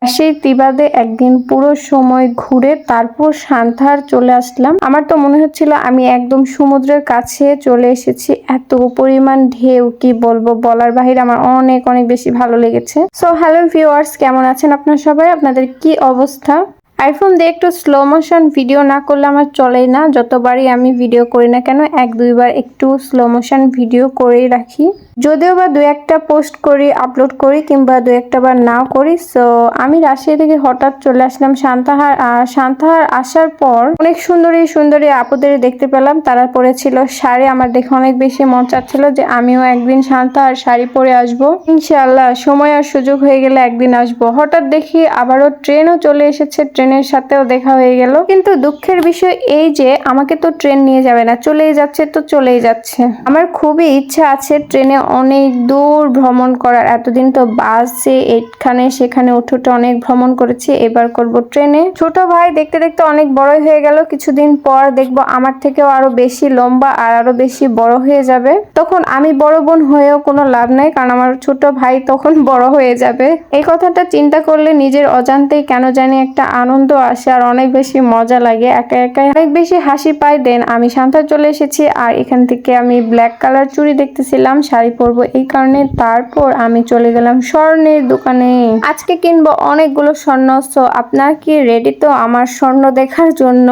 সেই তিবাদে একদিন পুরো সময় ঘুরে তারপর সান্তাহার চলে আসলাম। আমার তো মনে হচ্ছিল আমি একদম সমুদ্রের কাছে চলে এসেছি। এত পরিমাণ ঢেউ, কি বলবো, বলার বাহিরে। আমার অনেক অনেক বেশি ভালো লেগেছে। সো হ্যালো ভিউয়ার্স, কেমন আছেন আপনারা সবাই? আপনাদের কি অবস্থা? আইফোন দিয়ে একটু স্লো মোশন ভিডিও না করলে আমার চলেই না। যতবারই আমি ভিডিও করি না কেন, এক দুইবার একটু স্লো মোশন ভিডিও করেই রাখি। যদিও বা দু একটা পোস্ট করি, আপলোড করি, কিংবা দু একটা বার নাও করি। সো আমি রাজশাহী থেকে হঠাৎ চলে আসলাম সান্তাহার। আর সান্তাহার আসার পর অনেক সুন্দরী সুন্দরী আপুদের দেখতে পেলাম। তারা পরেছিল শাড়ি। আমার দেখে অনেক বেশি মন চাচ্ছিল যে আমিও একদিন সান্তাহার শাড়ি পরে আসবো। ইনশাআল্লাহ সময় আর সুযোগ হয়ে গেলে একদিন আসবো। হঠাৎ দেখি আবারও ট্রেনও চলে এসেছে, ট্রেনের সাথেও দেখা হয়ে গেল। কিন্তু দুঃখের বিষয় এই যে আমাকে তো ট্রেন নিয়ে যাবে না, চলেই যাচ্ছে তো চলেই যাচ্ছে। আমার খুবই ইচ্ছা আছে ট্রেনে অনেক দূর ভ্রমণ করার। এতদিন তো বাসে এখানে সেখানে উঠে অনেক ভ্রমণ করেছি, এবার করব ট্রেনে। ছোট ভাই দেখতে দেখতে অনেক বড় হয়ে গেল। কিছুদিন পর দেখবো আমার থেকেও আরো বেশি লম্বা আর আরো বেশি বড় হয়ে যাবে। তখন আমি বড় বোন হয়েও কোনো লাভ নাই, কারণ আমার ছোট ভাই তখন বড় হয়ে যাবে। এই কথাটা চিন্তা করলে নিজের অজান্তেই কেন জানি একটা আনন্দ আসে আর অনেক বেশি মজা লাগে। একা একাই অনেক বেশি হাসি পাই। দেন আমি সান্তাহার চলে এসেছি আর এখান থেকে আমি ব্ল্যাক কালার চুড়ি দেখতেছিলাম, শাড়ি পরবো এই কারণে। তারপর আমি চলে গেলাম স্বর্ণের দোকানে। আজকে কিনবো অনেকগুলো স্বর্ণ। সো আপনার কি রেডি তো আমার স্বর্ণ দেখার জন্য?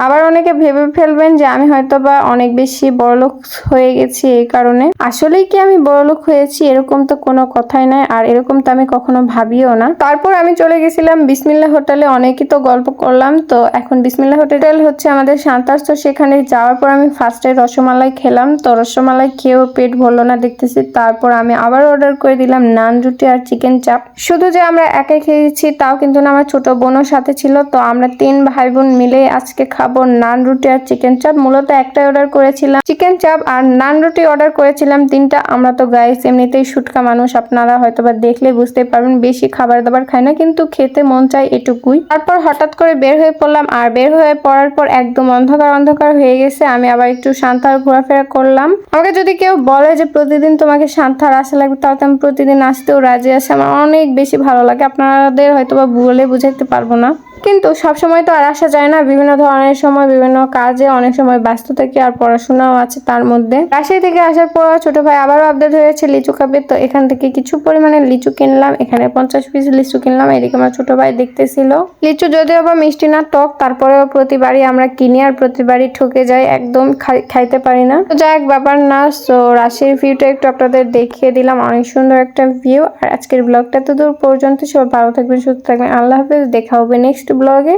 আবার অনেকে ভেবে ফেলবেন যে আমি হয়তো বা অনেক বেশি বড়লোক হয়ে গেছি এই কারণে। আসলেই কি আমি বড়লোক হয়েছি? এরকম তো কোনো কথাই নাই, আর এরকম তো আমি কখনো ভাবিও না। তারপর আমি চলে গেছিলাম বিসমিল্লাহ হোটেলে। অনেকই তো গল্প করলাম। তো এখন বিসমিল্লাহ হোটেল হচ্ছে আমাদের সান্তাহার। তো সেখানে যাওয়ার পর আমি ফার্স্টে রসমালাই খেলাম। তো রসমালাই খেয়েও পেট ভরলো না দেখতেছি। তারপর আমি আবার অর্ডার করে দিলাম নান রুটি আর চিকেন চাপ। শুধু যে আমরা একাই খেয়েছি তাও কিন্তু না, আমার ছোট বোনও সাথে ছিল। তো আমরা 3 ভাই বোন মিলে আজকে খাবো নান রুটি আর চিকেন চাপ। মূলত একটাই অর্ডার করেছিলাম, চিকেন চাপ আর নান রুটি অর্ডার করেছিলাম 3টা। আমরা তো গাইস এমনিতেই শুটকা মানুষ, আপনারা হয়তো বা দেখলে বুঝতে পারবেন। বেশি খাবার দাবার খাই না, কিন্তু খেতে মন চায় এটুকুই। তারপর হঠাৎ করে বের হয়ে পড়লাম। আর বের হয়ে পড়ার পর একদম অন্ধকার অন্ধকার হয়ে গেছে। আমি আবার একটু সান্তাহার ঘোরাফেরা করলাম। আমাকে যদি কেউ বলে যে প্রতিদিন তোমাকে সান্তাহার আসা লাগবে, তাহলে আমি প্রতিদিন আসতেও রাজি আছি। আমার অনেক বেশি ভালো লাগে। আপনাদের হয়তো বা বলে বুঝাইতে পারবো না, কিন্তু সবসময় তো আর আসা যায় না। বিভিন্ন ধরনের সময় বিভিন্ন কাজে অনেক সময় ব্যস্ত থাকি, আর পড়াশোনাও আছে তার মধ্যে। রাজশাহী থেকে আসার পর ছোট ভাই আবারও আপডেট হয়েছে লিচু খাবে। তো এখান থেকে কিছু পরিমাণে লিচু কিনলাম। এখানে 50 পিস লিচু কিনলাম। এদিকে আমার ছোট ভাই দেখতেছিল লিচু। যদিও বা মিষ্টি না, টক, তারপরেও প্রতিবারই আমরা কিনি আর প্রতিবারই ঠকে যাই, একদম খাইতে পারি না। তো যা এক ব্যাপার না। সো রাজশাহীর ভিউটা একটু আপনাদের দেখিয়ে দিলাম। অনেক সুন্দর একটা ভিউ। আর আজকের ব্লগটা তো দূর পর্যন্ত। সবাই ভালো থাকবেন, সুস্থ থাকবেন। আল্লাহ হাফেজ। দেখা হবে নেক্সট ব্লগে।